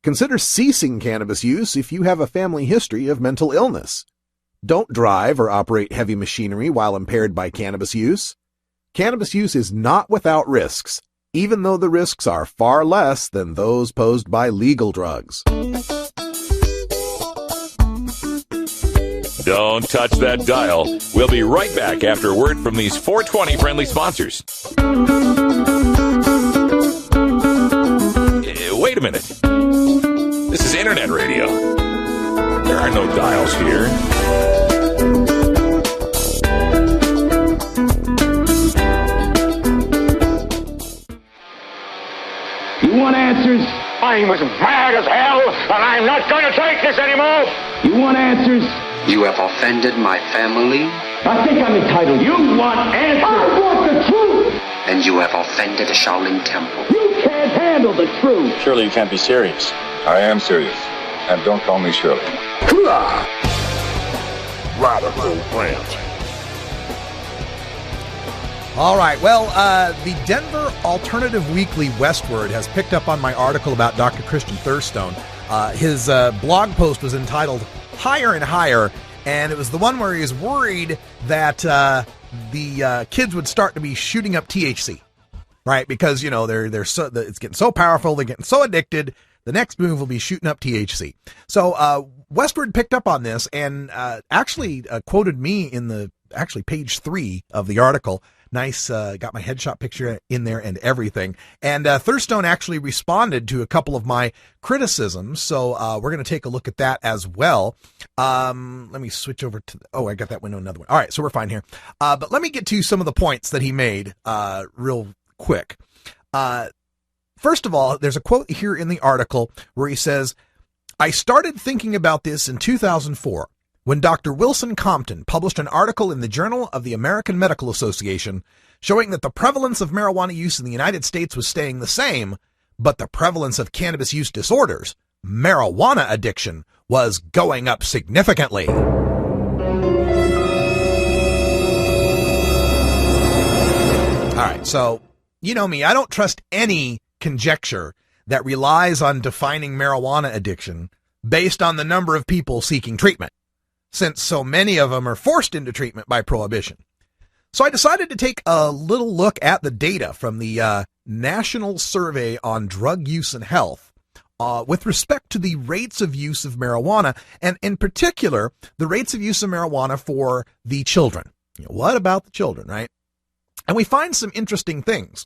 Consider ceasing cannabis use if you have a family history of mental illness. Don't drive or operate heavy machinery while impaired by cannabis use. Cannabis use is not without risks, even though the risks are far less than those posed by legal drugs. Don't touch that dial. We'll be right back after a word from these 420 friendly sponsors. Wait a minute. This is internet radio. There are no dials here. You want answers? I'm as mad as hell, and I'm not going to take this anymore. You want answers? You have offended my family. I think I'm entitled. You want answers? I want the truth. And you have offended the Shaolin Temple. You can't handle the truth. Surely you can't be serious. I am serious. And don't call me Shirley. Radical Rant. All right. Well, the Denver Alternative Weekly Westward has picked up on my article about Dr. Christian Thurstone. His blog post was entitled Higher and Higher, and it was the one where he was worried that the kids would start to be shooting up THC, right? Because, you know, they're so, it's getting so powerful, they're getting so addicted, the next move will be shooting up THC. So Westward picked up on this and actually quoted me in the page 3 of the article. Nice, got my headshot picture in there and everything. And Thurstone actually responded to a couple of my criticisms, so we're going to take a look at that as well. Let me switch over to... I got that window, another one. All right, so we're fine here. But let me get to some of the points that he made real quick. First of all, there's a quote here in the article where he says, "I started thinking about this in 2004. When Dr. Wilson Compton published an article in the Journal of the American Medical Association showing that the prevalence of marijuana use in the United States was staying the same, but the prevalence of cannabis use disorders, marijuana addiction, was going up significantly." All right, so you know me, I don't trust any conjecture that relies on defining marijuana addiction based on the number of people seeking treatment. since so many of them are forced into treatment by prohibition. So I decided to take a little look at the data from the National Survey on Drug Use and Health with respect to the rates of use of marijuana, and in particular, the rates of use of marijuana for the children. What about the children, right? And we find some interesting things.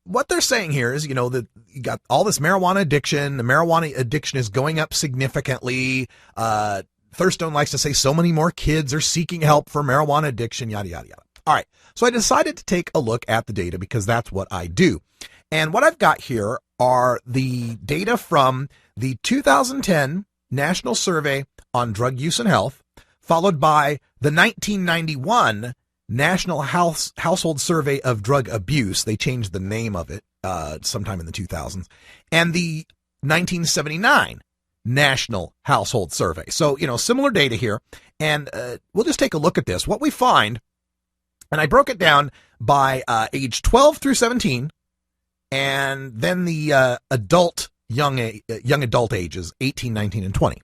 What they're saying here is, that you got all this marijuana addiction. The marijuana addiction is going up significantly. Thurstone likes to say so many more kids are seeking help for marijuana addiction, yada, yada, yada. All right. So I decided to take a look at the data because that's what I do. And what I've got here are the data from the 2010 National Survey on Drug Use and Health, followed by the 1991 National Household Survey of Drug Abuse. They changed the name of it sometime in the 2000s. And the 1979 National Household Survey. So, similar data here. And we'll just take a look at this. What we find, and I broke it down by age 12 through 17, and then the young adult ages, 18, 19, and 20.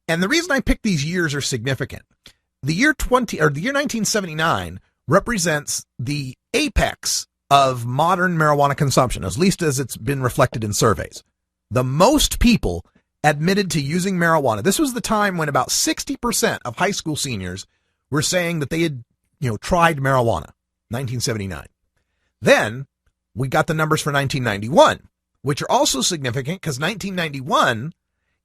And the reason I picked these years are significant. The year 1979 represents the apex of modern marijuana consumption, at least as it's been reflected in surveys. The most people admitted to using marijuana. This was the time when about 60% of high school seniors were saying that they had, tried marijuana, 1979. Then we got the numbers for 1991, which are also significant because 1991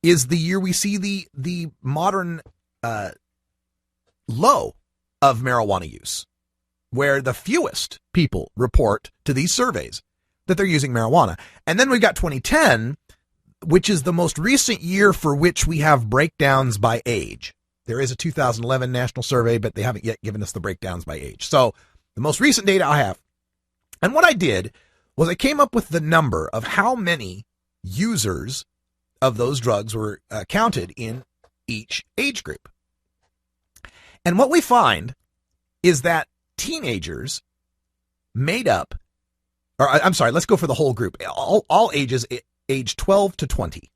is the year we see the modern low of marijuana use, where the fewest people report to these surveys that they're using marijuana. And then we've got 2010, which is the most recent year for which we have breakdowns by age. There is a 2011 national survey, but they haven't yet given us the breakdowns by age. So the most recent data I have. And what I did was I came up with the number of how many users of those drugs were counted in each age group. And what we find is that teenagers made up, let's go for the whole group, all ages, age 12 to 20.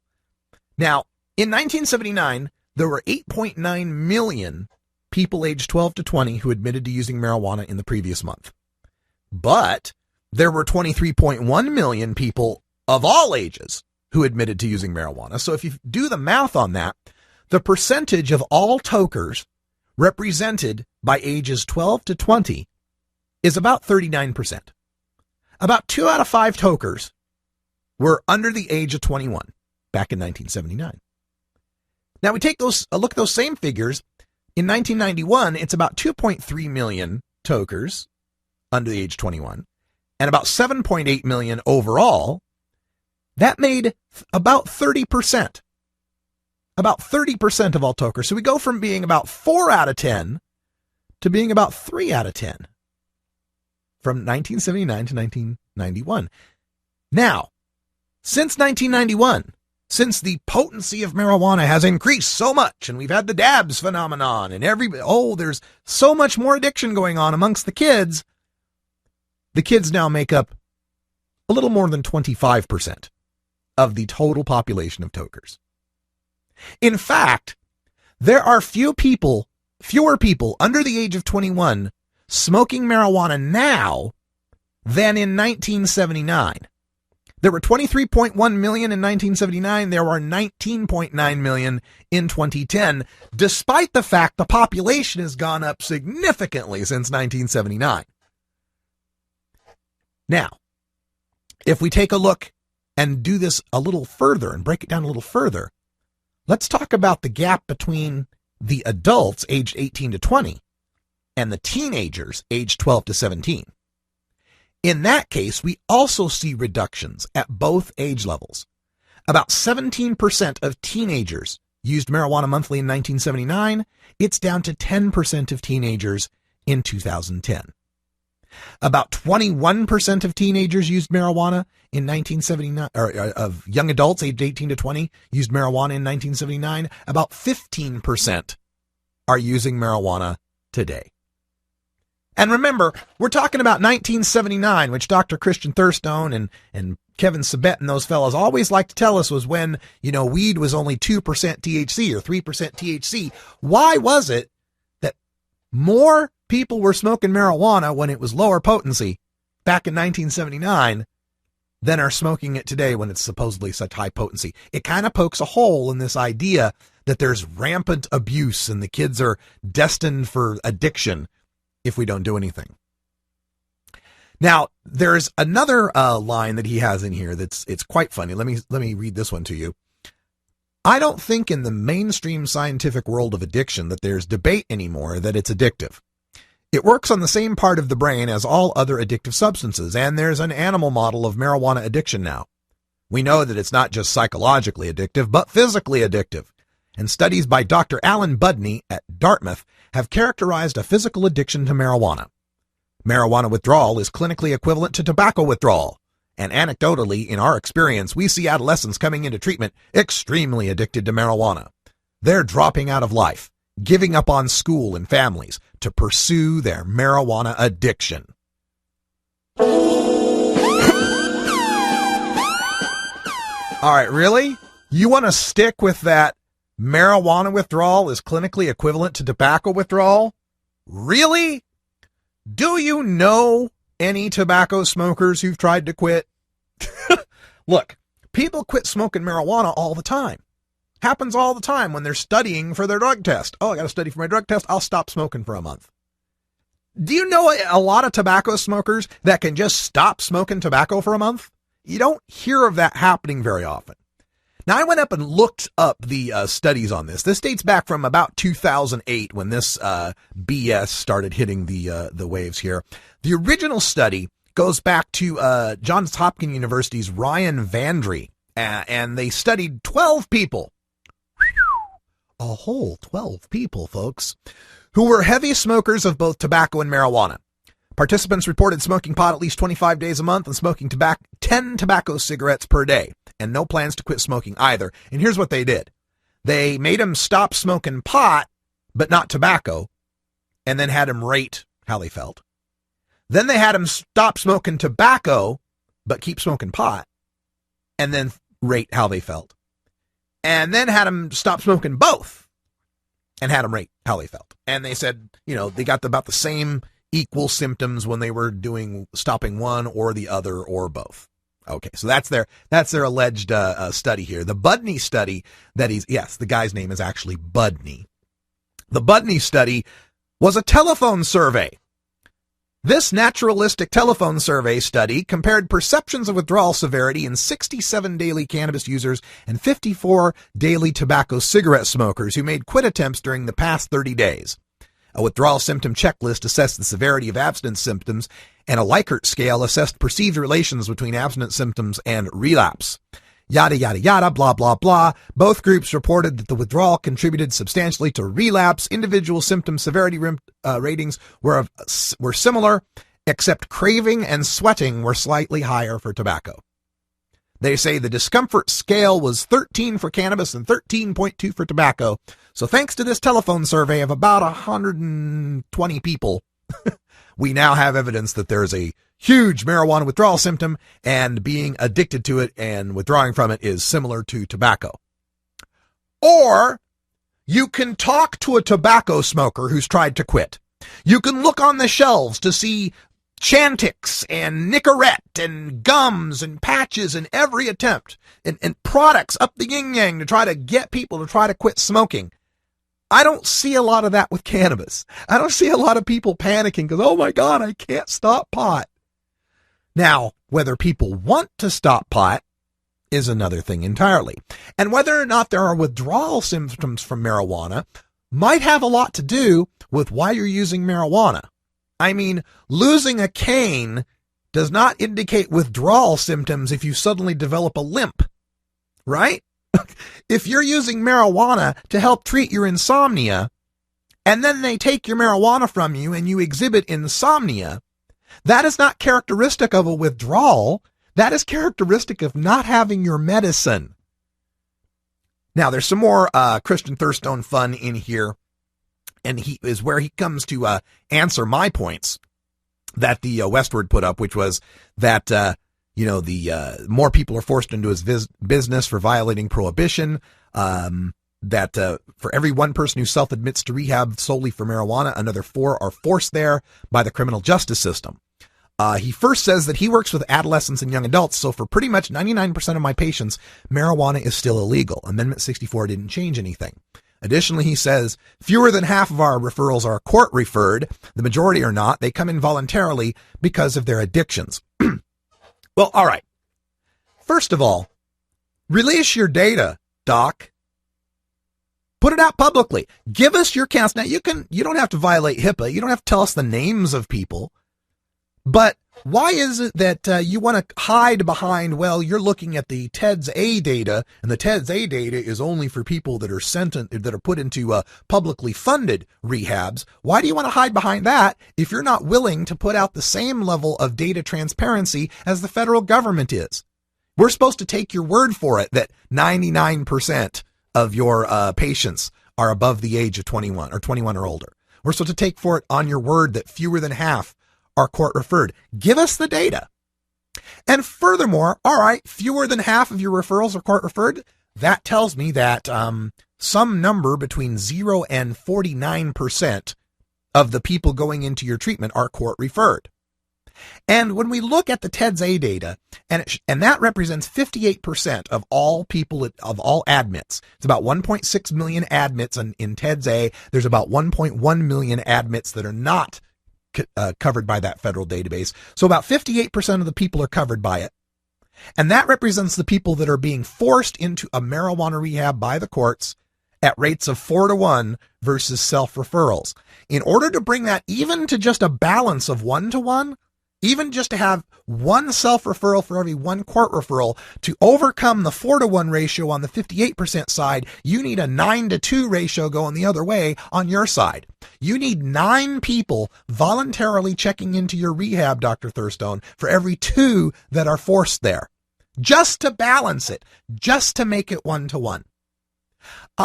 Now, in 1979, there were 8.9 million people aged 12 to 20 who admitted to using marijuana in the previous month. But there were 23.1 million people of all ages who admitted to using marijuana. So if you do the math on that, the percentage of all tokers represented by ages 12 to 20 is about 39%. About 2 out of 5 tokers were under the age of 21 back in 1979. Now we take a look at those same figures. In 1991, it's about 2.3 million tokers under the age of 21 and about 7.8 million overall. That made about 30%. About 30% of all tokers. So we go from being about 4 out of 10 to being about 3 out of 10 from 1979 to 1991. Now, since 1991, since the potency of marijuana has increased so much, and we've had the dabs phenomenon, and there's so much more addiction going on amongst the kids now make up a little more than 25% of the total population of tokers. In fact, there are fewer people under the age of 21 smoking marijuana now than in 1979. There were 23.1 million in 1979. There were 19.9 million in 2010, despite the fact the population has gone up significantly since 1979. Now, if we take a look and do this a little further and break it down a little further, let's talk about the gap between the adults aged 18 to 20 and the teenagers aged 12 to 17. In that case, we also see reductions at both age levels. About 17% of teenagers used marijuana monthly in 1979. It's down to 10% of teenagers in 2010. About 21% of teenagers used marijuana in 1979, or of young adults aged 18 to 20 used marijuana in 1979. About 15% are using marijuana today. And remember, we're talking about 1979, which Dr. Christian Thurstone and Kevin Sabet and those fellows always like to tell us was when, weed was only 2% THC or 3% THC. Why was it that more people were smoking marijuana when it was lower potency back in 1979 than are smoking it today when it's supposedly such high potency? It kind of pokes a hole in this idea that there's rampant abuse and the kids are destined for addiction if we don't do anything. Now, there's another line that he has in here it's quite funny. Let me read this one to you. I don't think in the mainstream scientific world of addiction that there's debate anymore that it's addictive. It works on the same part of the brain as all other addictive substances, and there's an animal model of marijuana addiction now. We know that it's not just psychologically addictive, but physically addictive. And studies by Dr. Alan Budney at Dartmouth have characterized a physical addiction to marijuana. Marijuana withdrawal is clinically equivalent to tobacco withdrawal. And anecdotally, in our experience, we see adolescents coming into treatment extremely addicted to marijuana. They're dropping out of life, giving up on school and families to pursue their marijuana addiction. All right, really? You want to stick with that marijuana withdrawal is clinically equivalent to tobacco withdrawal? Really? Do you know any tobacco smokers who've tried to quit? Look, people quit smoking marijuana all the time. Happens all the time when they're studying for their drug test. Oh, I got to study for my drug test. I'll stop smoking for a month. Do you know a lot of tobacco smokers that can just stop smoking tobacco for a month? You don't hear of that happening very often. Now, I went up and looked up the studies on this. This dates back from about 2008 when this BS started hitting the waves here. The original study goes back to Johns Hopkins University's Ryan Vandry, and they studied 12 people. A whole 12 people, folks, who were heavy smokers of both tobacco and marijuana. Participants reported smoking pot at least 25 days a month and smoking 10 tobacco cigarettes per day, and no plans to quit smoking either. And here's what they did. They made them stop smoking pot, but not tobacco, and then had them rate how they felt. Then they had them stop smoking tobacco, but keep smoking pot, and then rate how they felt. And then had them stop smoking both, and had them rate how they felt. And they said, they got about the same equal symptoms when they were stopping one or the other or both. Okay, so that's their alleged study here. The Budney study the guy's name is actually Budney. The Budney study was a telephone survey. This naturalistic telephone survey study compared perceptions of withdrawal severity in 67 daily cannabis users and 54 daily tobacco cigarette smokers who made quit attempts during the past 30 days. A withdrawal symptom checklist assessed the severity of abstinence symptoms, and a Likert scale assessed perceived relations between abstinence symptoms and relapse. Yada, yada, yada, blah, blah, blah. Both groups reported that the withdrawal contributed substantially to relapse. Individual symptom severity ratings were similar, except craving and sweating were slightly higher for tobacco. They say the discomfort scale was 13 for cannabis and 13.2 for tobacco. So thanks to this telephone survey of about 120 people, we now have evidence that there's a huge marijuana withdrawal symptom, and being addicted to it and withdrawing from it is similar to tobacco. Or you can talk to a tobacco smoker who's tried to quit. You can look on the shelves to see Chantix and Nicorette and gums and patches in every attempt and products up the yin-yang to try to get people to try to quit smoking. I don't see a lot of that with cannabis. I don't see a lot of people panicking because, oh my God, I can't stop pot. Now, whether people want to stop pot is another thing entirely. And whether or not there are withdrawal symptoms from marijuana might have a lot to do with why you're using marijuana. I mean, losing a cane does not indicate withdrawal symptoms if you suddenly develop a limp, right? If you're using marijuana to help treat your insomnia, and then they take your marijuana from you and you exhibit insomnia, that is not characteristic of a withdrawal. That is characteristic of not having your medicine. Now, there's some more Christian Thurstone fun in here, and he is where he comes to answer my points that the Westward put up, which was that, the more people are forced into his business for violating prohibition, that for every one person who self-admits to rehab solely for marijuana, another 4 are forced there by the criminal justice system. He first says that he works with adolescents and young adults, so for pretty much 99% of my patients, marijuana is still illegal. Amendment 64 didn't change anything. Additionally, he says, fewer than half of our referrals are court referred. The majority are not. They come in voluntarily because of their addictions. Well, all right. First of all, release your data, Doc. Put it out publicly. Give us your counts. Now, you don't have to violate HIPAA. You don't have to tell us the names of people. But why is it that you want to hide behind, well, you're looking at the TEDS-A data, and the TEDS-A data is only for people that are put into publicly funded rehabs? Why do you want to hide behind that if you're not willing to put out the same level of data transparency as the federal government is? We're supposed to take your word for it that 99% of your patients are above the age of 21 or 21 or older. We're supposed to take for it on your word that fewer than half are court referred. Give us the data. And furthermore, all right, fewer than half of your referrals are court referred. That tells me that some number between 0 and 49% of the people going into your treatment are court referred. And when we look at the TEDS-A data, and that represents 58% of all people, of all admits. It's about 1.6 million admits in TEDS-A. There's about 1.1 million admits that are not covered by that federal database. So about 58% of the people are covered by it. And that represents the people that are being forced into a marijuana rehab by the courts at rates of 4-to-1 versus self-referrals. In order to bring that even to just a balance of 1-to-1, even just to have one self-referral for every one court referral, to overcome the 4-to-1 ratio on the 58% side, you need a 9-to-2 ratio going the other way on your side. You need 9 people voluntarily checking into your rehab, Dr. Thurstone, for every 2 that are forced there. Just to balance it, just to make it 1-to-1.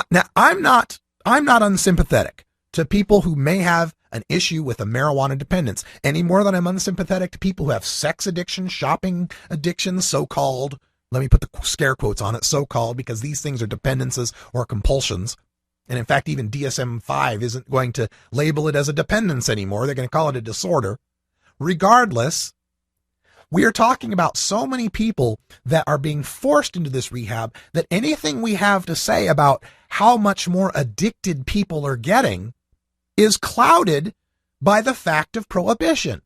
Now, I'm not unsympathetic to people who may have an issue with a marijuana dependence, any more than I'm unsympathetic to people who have sex addiction, shopping addiction, so-called. Let me put the scare quotes on it, so-called, because these things are dependences or compulsions. And in fact, even DSM-5 isn't going to label it as a dependence anymore. They're going to call it a disorder. Regardless, we are talking about so many people that are being forced into this rehab that anything we have to say about how much more addicted people are getting is clouded by the fact of prohibition.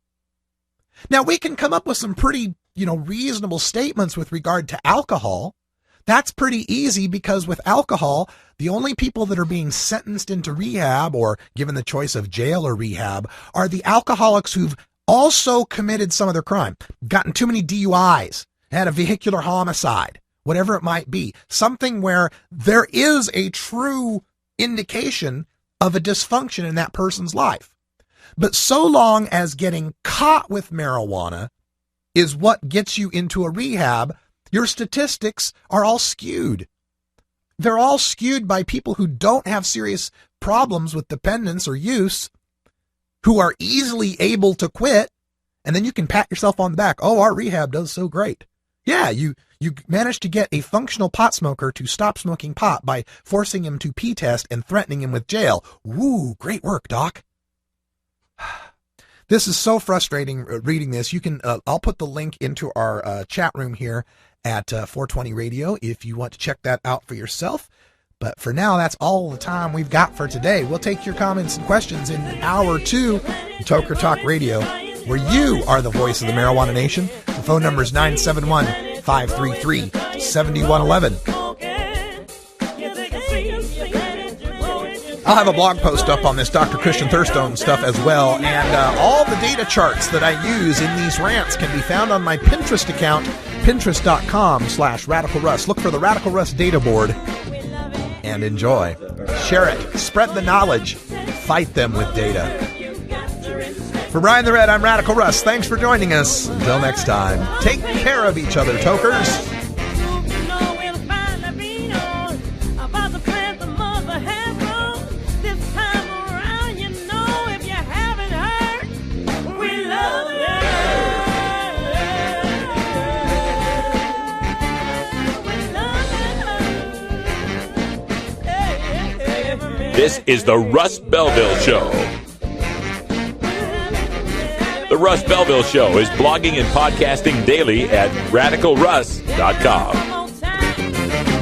Now, we can come up with some pretty, reasonable statements with regard to alcohol. That's pretty easy because with alcohol, the only people that are being sentenced into rehab or given the choice of jail or rehab are the alcoholics who've also committed some other crime, gotten too many DUIs, had a vehicular homicide, whatever it might be, something where there is a true indication of a dysfunction in that person's life. But so long as getting caught with marijuana is what gets you into a rehab, your statistics are all skewed. They're all skewed by people who don't have serious problems with dependence or use, who are easily able to quit, and then you can pat yourself on the back. Oh, our rehab does so great. Yeah, you managed to get a functional pot smoker to stop smoking pot by forcing him to pee test and threatening him with jail. Woo, great work, Doc. This is so frustrating reading this. You can, I'll put the link into our chat room here at 420 Radio if you want to check that out for yourself. But for now, that's all the time we've got for today. We'll take your comments and questions in hour 2 in Toker Talk Radio, where you are the voice of the Marijuana Nation. The phone number is 971-533-7111. I'll have a blog post up on this Dr. Christian Thurstone stuff as well, and all the data charts that I use in these rants can be found on my Pinterest account, pinterest.com/Radical Russ. Look for the Radical Russ data board and enjoy. Share it. Spread the knowledge. Fight them with data. For Brian the Red, I'm Radical Russ. Thanks for joining us. Until next time, take care of each other, tokers. This time around, if you haven't heard, we love This is the Russ Belville Show. The Russ Belville Show is blogging and podcasting daily at radicalruss.com.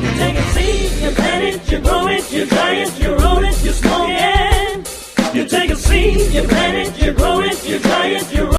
You take a seed, you plant it, you grow it, you dry it, you roll it, you smoke it. You take a seed, you plant it, you grow it, you dry it, you roll it.